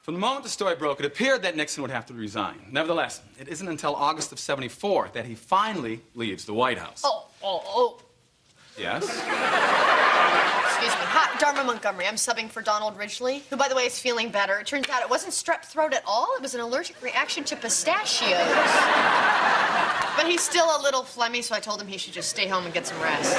From the moment the story broke, it appeared that Nixon would have to resign. Nevertheless, it isn't until August of '74 that he finally leaves the White House. Oh. Yes? Excuse me. Hi, Dharma Montgomery. I'm subbing for Donald Ridgely, who, by the way, is feeling better. It turns out it wasn't strep throat at all. It was an allergic reaction to pistachios. But he's still a little phlegmy, so I told him he should just stay home and get some rest.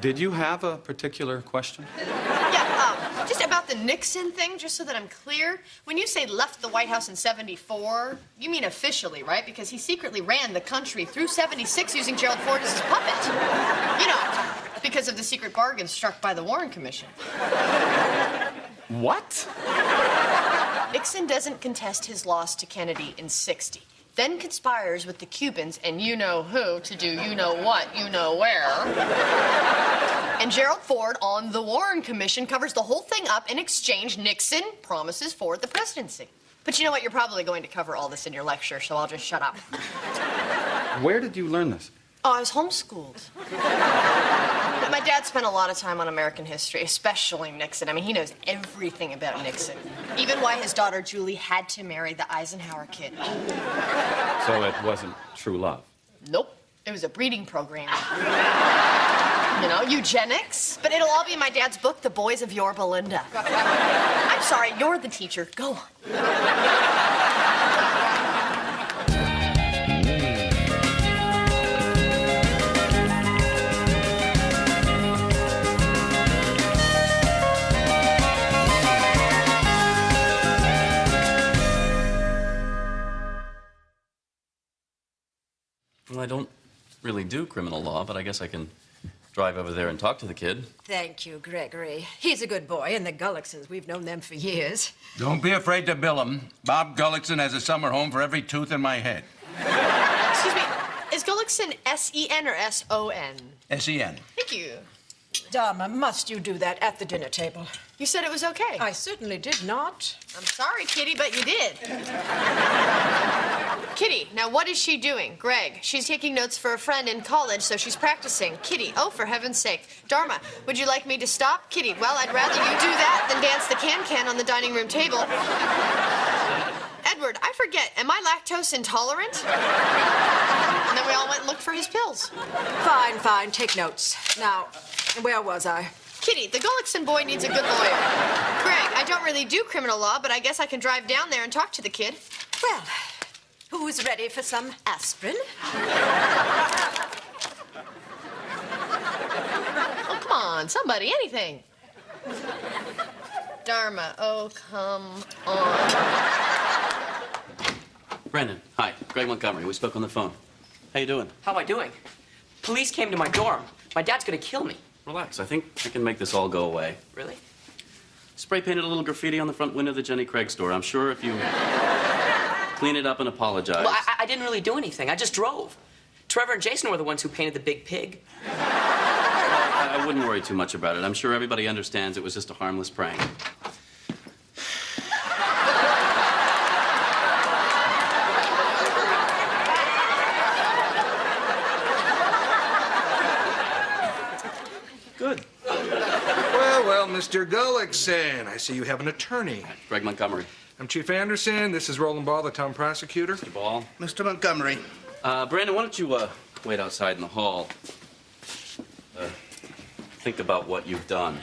Did you have a particular question? Yeah, just about the Nixon thing, just so that I'm clear. When you say left the White House in '74, you mean officially, right? Because he secretly ran the country through '76 using Gerald Ford as his puppet. You know, because of the secret bargain struck by the Warren Commission. What? Nixon doesn't contest his loss to Kennedy in '60. Then conspires with the Cubans and you-know-who to do you-know-what, you-know-where. And Gerald Ford on the Warren Commission covers the whole thing up. In exchange, Nixon promises Ford the presidency. But you know what? You're probably going to cover all this in your lecture, so I'll just shut up. Where did you learn this? Oh, I was homeschooled. But my dad spent a lot of time on American history, especially Nixon. I mean, he knows everything about Nixon. Even why his daughter, Julie, had to marry the Eisenhower kid. So it wasn't true love? Nope. It was a breeding program. You know, eugenics. But it'll all be in my dad's book, The Boys of Yorba Linda. I'm sorry, you're the teacher. Go on. Well, I don't really do criminal law, but I guess I can drive over there and talk to the kid. Thank you, Gregory. He's a good boy, and the Gullicksons, we've known them for years. Don't be afraid to bill him. Bob Gullickson has a summer home for every tooth in my head. Excuse me, is Gullickson S-E-N or S-O-N? S-E-N. Thank you. Dharma, must you do that at the dinner table? You said it was okay. I certainly did not. I'm sorry, Kitty, but you did. Kitty, now what is she doing? Greg, she's taking notes for a friend in college, so she's practicing. Kitty, oh, for heaven's sake. Dharma, would you like me to stop? Kitty, well, I'd rather you do that than dance the can-can on the dining room table. Edward, I forget, am I lactose intolerant? And then we all went and looked for his pills. Fine, take notes. Now, where was I? Kitty, the Gullickson boy needs a good lawyer. Greg, I don't really do criminal law, but I guess I can drive down there and talk to the kid. Well, who's ready for some aspirin? Oh, come on, somebody, anything. Dharma, oh, come on. Brandon, hi. Greg Montgomery. We spoke on the phone. How you doing? How am I doing? Police came to my dorm. My dad's gonna kill me. Relax. I think I can make this all go away. Really? Spray painted a little graffiti on the front window of the Jenny Craig store. I'm sure if you clean it up and apologize. Well, I didn't really do anything. I just drove. Trevor and Jason were the ones who painted the big pig. I wouldn't worry too much about it. I'm sure everybody understands it was just a harmless prank. Good. Well, Mr. Gullickson, I see you have an attorney. Greg Montgomery. I'm Chief Anderson. This is Roland Ball, the town prosecutor. Mr. Ball. Mr. Montgomery. Brandon, why don't you wait outside in the hall? Think about what you've done.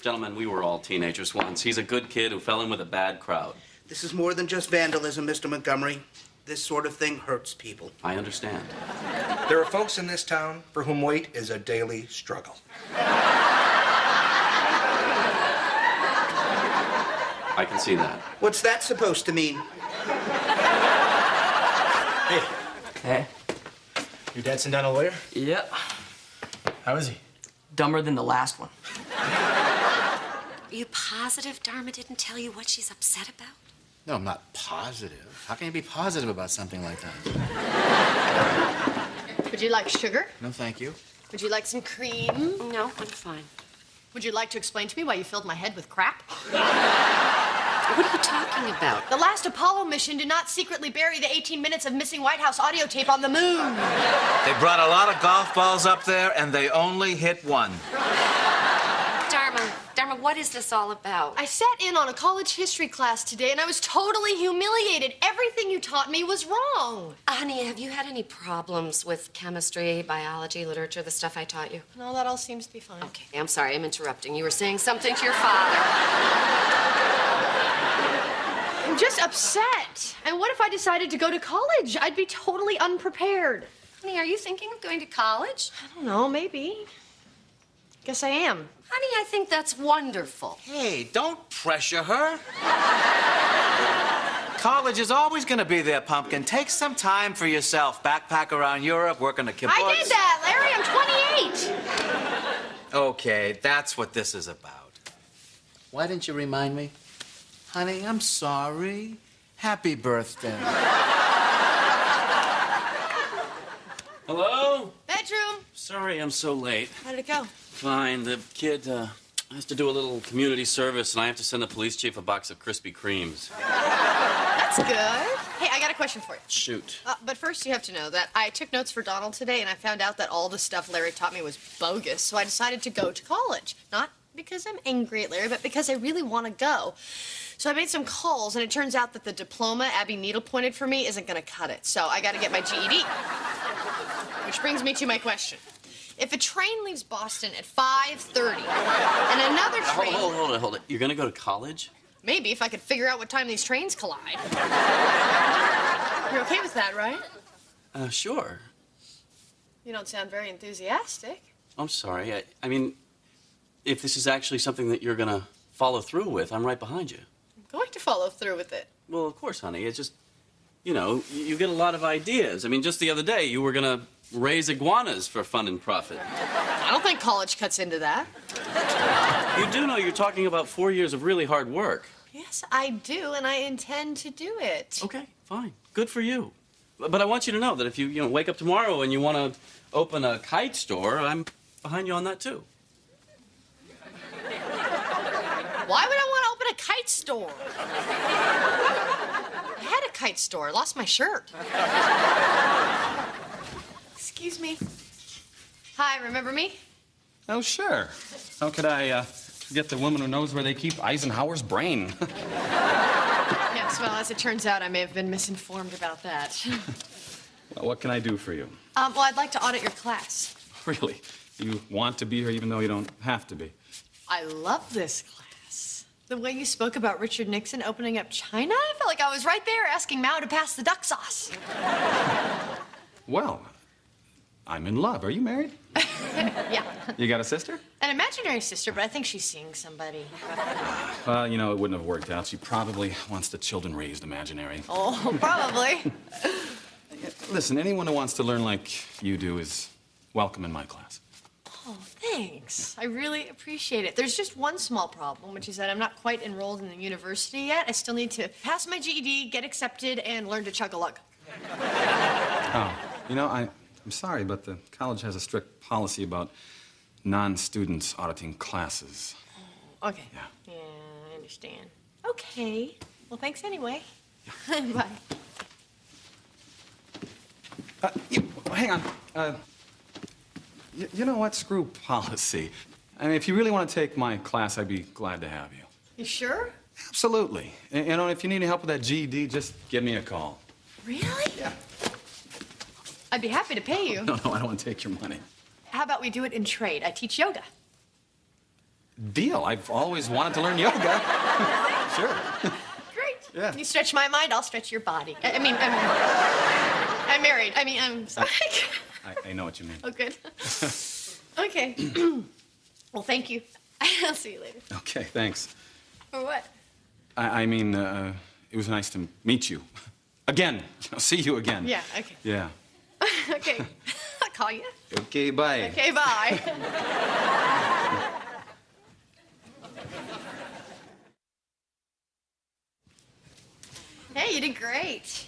Gentlemen, we were all teenagers once. He's a good kid who fell in with a bad crowd. This is more than just vandalism, Mr. Montgomery. This sort of thing hurts people. I understand. There are folks in this town for whom weight is a daily struggle. I can see that. What's that supposed to mean? Hey. Your dad sent down a lawyer? Yep. How is he? Dumber than the last one. Are you positive Dharma didn't tell you what she's upset about? No, I'm not positive. How can you be positive about something like that? Would you like sugar? No, thank you. Would you like some cream? No, I'm fine. Would you like to explain to me why you filled my head with crap? What are you talking about? The last Apollo mission did not secretly bury the 18 minutes of missing White House audio tape on the moon. They brought a lot of golf balls up there, and they only hit one. Dharma, what is this all about? I sat in on a college history class today, and I was totally humiliated. Everything you taught me was wrong. Honey, have you had any problems with chemistry, biology, literature, the stuff I taught you? No, that all seems to be fine. Okay, I'm sorry, I'm interrupting. You were saying something to your father. I'm just upset. And what if I decided to go to college? I'd be totally unprepared. Honey, are you thinking of going to college? I don't know, maybe. Guess I am. Honey, I think that's wonderful. Hey, don't pressure her. College is always going to be there, Pumpkin. Take some time for yourself. Backpack around Europe, work on a kibbutz. I did that, Larry. I'm 28. Okay, that's what this is about. Why didn't you remind me? Honey, I'm sorry. Happy birthday. Hello? Bedroom. Sorry I'm so late. How did it go? Fine. The kid has to do a little community service, and I have to send the police chief a box of Krispy Kremes. That's good. Hey, I got a question for you. Shoot. But first, you have to know that I took notes for Donald today, and I found out that all the stuff Larry taught me was bogus, so I decided to go to college. Not because I'm angry at Larry, but because I really want to go. So I made some calls, and it turns out that the diploma Abby needle-pointed for me isn't going to cut it, so I got to get my GED. Which brings me to my question. If a train leaves Boston at 5:30 and another train... Hold it. You're going to go to college? Maybe, if I could figure out what time these trains collide. You're okay with that, right? Sure. You don't sound very enthusiastic. I'm sorry. I mean, if this is actually something that you're going to follow through with, I'm right behind you. I'm going to follow through with it. Well, of course, honey. It's just, you know, you get a lot of ideas. I mean, just the other day, you were going to raise iguanas for fun and profit. I don't think college cuts into that. You do know you're talking about 4 years of really hard work. Yes, I do, and I intend to do it. Okay, fine. Good for you. But I want you to know that if you wake up tomorrow and you want to open a kite store, I'm behind you on that, too. Why would I want to open a kite store? I had a kite store. I lost my shirt. Excuse me. Hi, remember me? Oh, sure. How could I forget the woman who knows where they keep Eisenhower's brain? Yes, well, as it turns out, I may have been misinformed about that. Well, what can I do for you? Well, I'd like to audit your class. Really? You want to be here even though you don't have to be? I love this class. The way you spoke about Richard Nixon opening up China, I felt like I was right there asking Mao to pass the duck sauce. Well, I'm in love. Are you married? Yeah. You got a sister? An imaginary sister, but I think she's seeing somebody. Well, you know, it wouldn't have worked out. She probably wants the children raised imaginary. Oh, probably. Listen, anyone who wants to learn like you do is welcome in my class. Oh, thanks. I really appreciate it. There's just one small problem, which is that I'm not quite enrolled in the university yet. I still need to pass my GED, get accepted, and learn to chug-a-lug. Oh, you know, I'm sorry, but the college has a strict policy about non-students auditing classes. Oh, okay. Yeah. Yeah, I understand. Okay. Well, thanks anyway. Bye. Hang on. You know what? Screw policy. I mean, if you really want to take my class, I'd be glad to have you. You sure? Absolutely. And, you know, if you need any help with that GED, just give me a call. Really? Yeah. I'd be happy to pay you. No, I don't want to take your money. How about we do it in trade? I teach yoga. Deal. I've always wanted to learn yoga. Sure. Great. Yeah. You stretch my mind, I'll stretch your body. I'm married. I'm sorry. I know what you mean. Oh, good. Okay. Well, thank you. I'll see you later. Okay, thanks. For what? I mean, it was nice to meet you. Again. See you again. Yeah, okay. Yeah. Okay. I'll call you. Okay, bye. Okay, bye. Hey, you did great.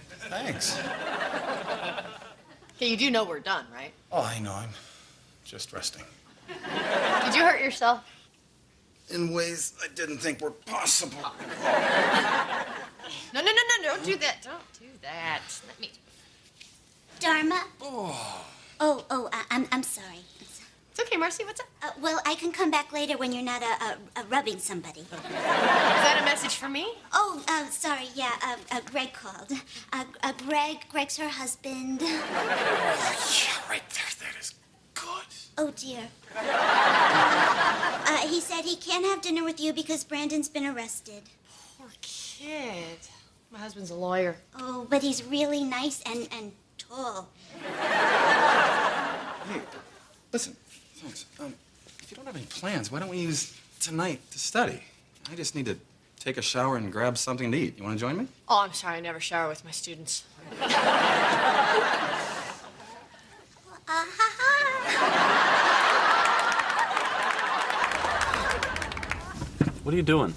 Thanks. Okay, you do know we're done, right? Oh, I know. I'm just resting. Did you hurt yourself? in ways I didn't think were possible. No, don't do that. Don't do that. Let me. Dharma? I'm sorry. It's okay, Marcy. What's up? Well, I can come back later when you're not rubbing somebody. Is that a message for me? Oh, sorry. Yeah, Greg called. Greg's her husband. Yeah, right there. That is good. Oh, dear. He said he can't have dinner with you because Brandon's been arrested. Poor kid. My husband's a lawyer. Oh, but he's really nice and tall. Hey, listen. Thanks. If you don't have any plans, why don't we use tonight to study? I just need to take a shower and grab something to eat. You want to join me? Oh, I'm sorry. I never shower with my students. What are you doing?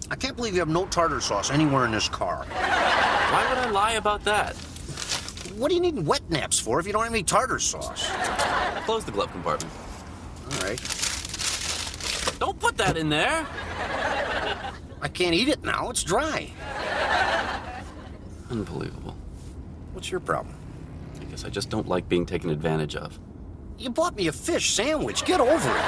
I can't believe you have no tartar sauce anywhere in this car. Why would I lie about that? What are you needing wet naps for if you don't have any tartar sauce? Close the glove compartment. All right. Don't put that in there. I can't eat it now. It's dry. Unbelievable. What's your problem? I guess I just don't like being taken advantage of. You bought me a fish sandwich. Get over it.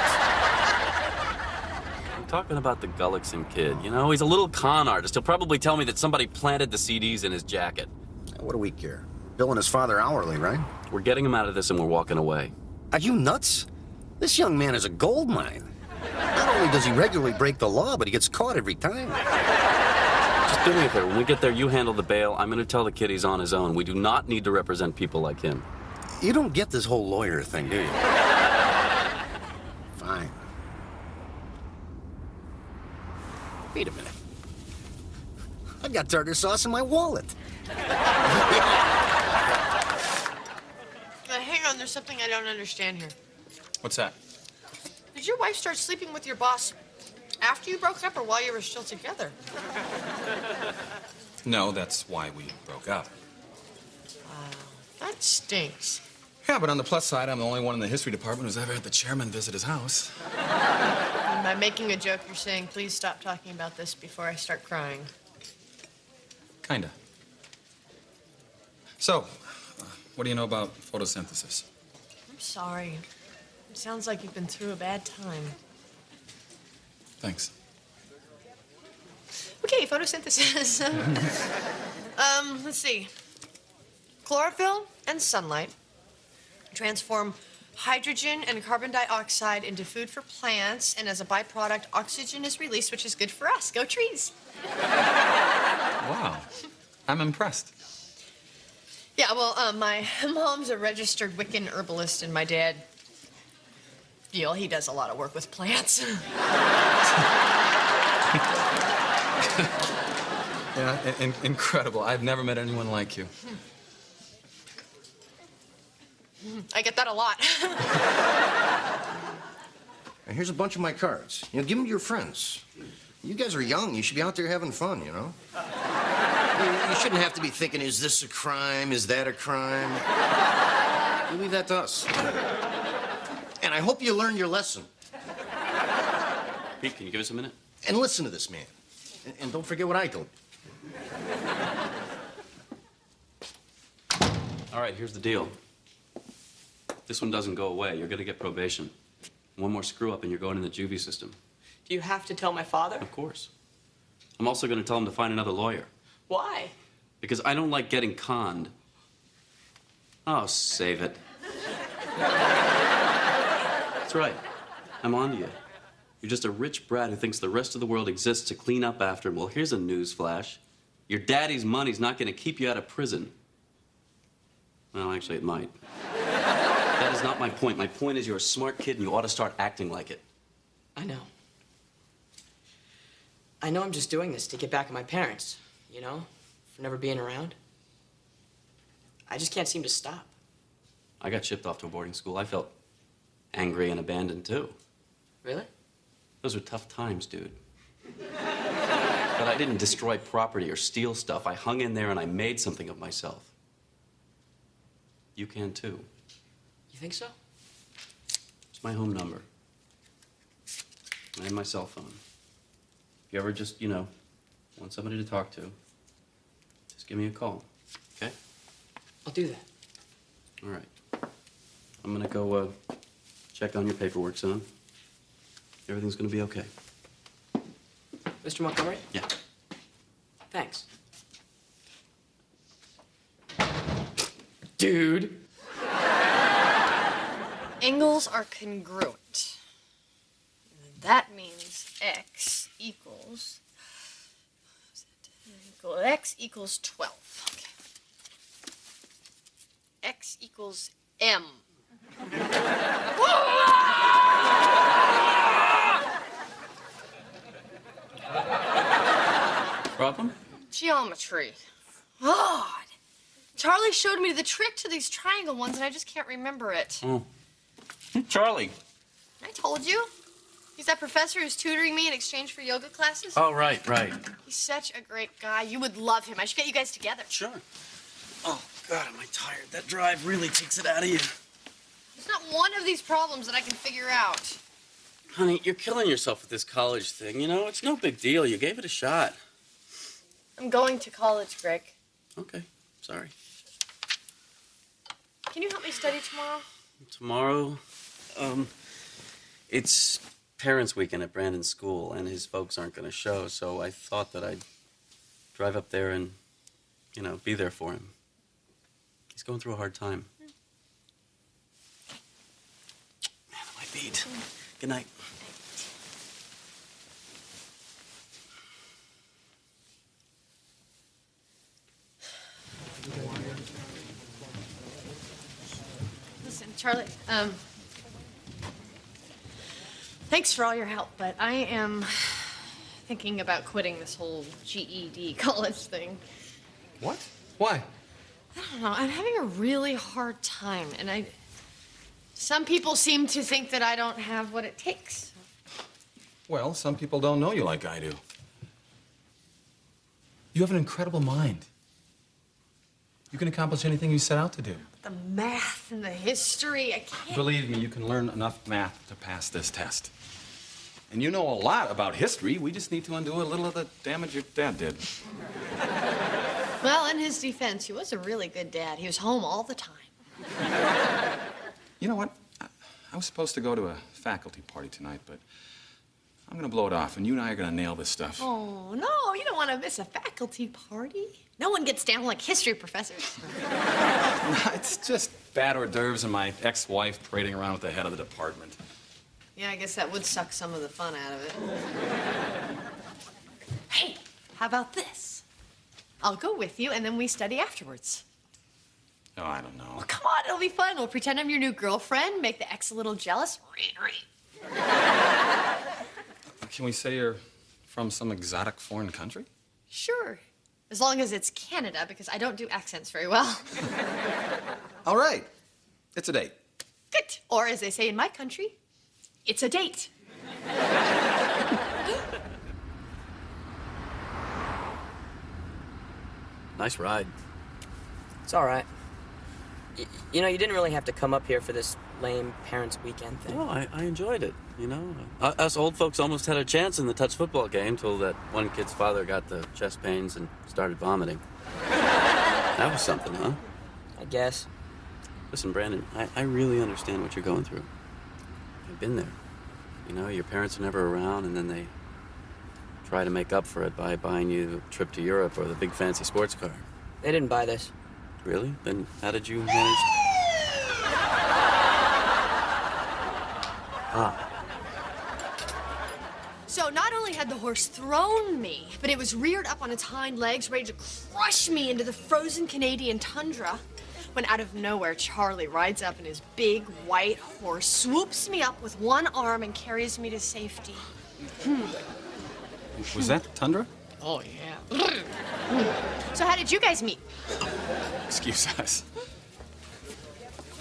I'm talking about the Gullickson kid. You know, he's a little con artist. He'll probably tell me that somebody planted the CDs in his jacket. What do we care? Billing his father hourly, right? We're getting him out of this and we're walking away. Are you nuts? This young man is a gold mine. Not only does he regularly break the law, but he gets caught every time. Just do me a favor. When we get there, you handle the bail. I'm going to tell the kid he's on his own. We do not need to represent people like him. You don't get this whole lawyer thing, do you? Fine. Wait a minute. I've got tartar sauce in my wallet. Hang on. There's something I don't understand here. What's that? Did your wife start sleeping with your boss after you broke up or while you were still together? No, that's why we broke up. That stinks. Yeah, but on the plus side, I'm the only one in the history department who's ever had the chairman visit his house. And by making a joke, you're saying, please stop talking about this before I start crying. Kinda. So, what do you know about photosynthesis? I'm sorry. It sounds like you've been through a bad time. Thanks. Okay, photosynthesis. Let's see. Chlorophyll and sunlight transform hydrogen and carbon dioxide into food for plants, and as a byproduct, oxygen is released, which is good for us. Go trees. Wow. I'm impressed. Yeah, well, my mom's a registered Wiccan herbalist, and my dad, you know, he does a lot of work with plants. Yeah, incredible. I've never met anyone like you. I get that a lot. And here's a bunch of my cards. You know, give them to your friends. You guys are young. You should be out there having fun, you know? You shouldn't have to be thinking, is this a crime? Is that a crime? You leave that to us. And I hope you learned your lesson. Pete, can you give us a minute? And listen to this man. And don't forget what I told you. All right, here's the deal. This one doesn't go away. You're going to get probation. One more screw up and you're going in the juvie system. Do you have to tell my father? Of course. I'm also going to tell him to find another lawyer. Why? Because I don't like getting conned. Oh, save it. That's right. I'm on to you. You're just a rich brat who thinks the rest of the world exists to clean up after him. Well, here's a news flash. Your daddy's money's not going to keep you out of prison. Well, actually, it might. That is not my point. My point is you're a smart kid and you ought to start acting like it. I know. I know I'm just doing this to get back at my parents, you know, for never being around. I just can't seem to stop. I got shipped off to a boarding school. I felt angry and abandoned, too. Really? Those were tough times, dude. But I didn't destroy property or steal stuff. I hung in there and I made something of myself. You can, too. You think so? It's my home number. and my cell phone. If you ever just, want somebody to talk to, just give me a call, okay? I'll do that. All right. I'm gonna go check on your paperwork, son. Everything's gonna be okay. Mr. Montgomery? Yeah. Thanks. Dude. Angles are congruent. That means x equals 12. Okay. X equals m. Problem? Geometry. God. Charlie showed me the trick to these triangle ones, and I just can't remember it. Oh. Charlie. I told you. He's that professor who's tutoring me in exchange for yoga classes. Oh, right. He's such a great guy. You would love him. I should get you guys together. Sure. Oh, God, am I tired. That drive really takes it out of you. There's not one of these problems that I can figure out. Honey, you're killing yourself with this college thing. It's no big deal. You gave it a shot. I'm going to college, Greg. Okay, sorry. Can you help me study tomorrow? Tomorrow, it's parents' weekend at Brandon's school, and his folks aren't going to show, so I thought that I'd drive up there and, be there for him. He's going through a hard time. Man, am I beat. Good night. Listen, Charlie, thanks for all your help, but I am thinking about quitting this whole GED college thing. What? Why? I don't know. I'm having a really hard time, and some people seem to think that I don't have what it takes. Well, some people don't know you like I do. You have an incredible mind. You can accomplish anything you set out to do. The math and the history, I can't. Believe me, you can learn enough math to pass this test. And you know a lot about history. We just need to undo a little of the damage your dad did. Well, in his defense, he was a really good dad. He was home all the time. You know what? I was supposed to go to a faculty party tonight, but I'm gonna blow it off, and you and I are gonna nail this stuff. Oh, no, you don't want to miss a faculty party. No one gets down like history professors. It's just bad hors d'oeuvres and my ex-wife parading around with the head of the department. Yeah, I guess that would suck some of the fun out of it. Hey, how about this? I'll go with you, and then we study afterwards. Oh, I don't know. Well, come on, it'll be fun. We'll pretend I'm your new girlfriend, make the ex a little jealous. Can we say you're from some exotic foreign country? Sure, as long as it's Canada, because I don't do accents very well. All right. It's a date. Good. Or as they say in my country, it's a date. Nice ride. It's all right. You didn't really have to come up here for this lame parents' weekend thing. No, I enjoyed it, Us old folks almost had a chance in the touch football game till that one kid's father got the chest pains and started vomiting. That was something, huh? I guess. Listen, Brandon, I really understand what you're going through. I've been there. Your parents are never around, and then they try to make up for it by buying you a trip to Europe or the big fancy sports car. They didn't buy this. Really? Then how did you manage? So not only had the horse thrown me, but it was reared up on its hind legs, ready to crush me into the frozen Canadian tundra, when out of nowhere, Charlie rides up in his big white horse, swoops me up with one arm, and carries me to safety. Was that Tundra? Oh, yeah. So how did you guys meet? Excuse us.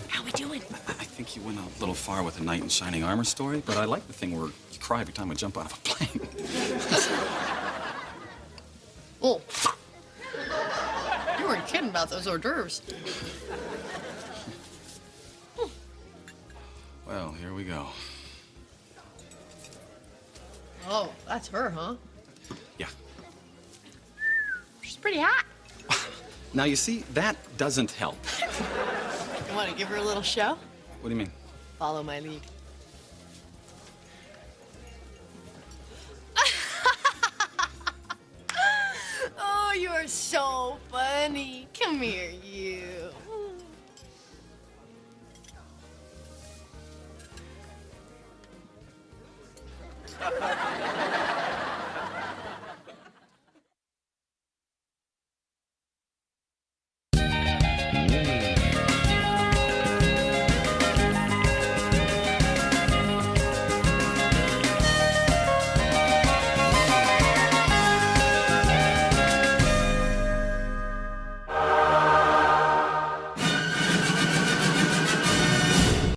How we doing? I think you went a little far with the knight in shining armor story, but I like the thing where you cry every time we jump out of a plane. Oh. You weren't kidding about those hors d'oeuvres. Well, here we go. Oh, that's her, huh? Yeah. She's pretty hot. Now, you see, that doesn't help. You want to give her a little show? What do you mean? Follow my lead. Oh, you are so funny. Come here, you.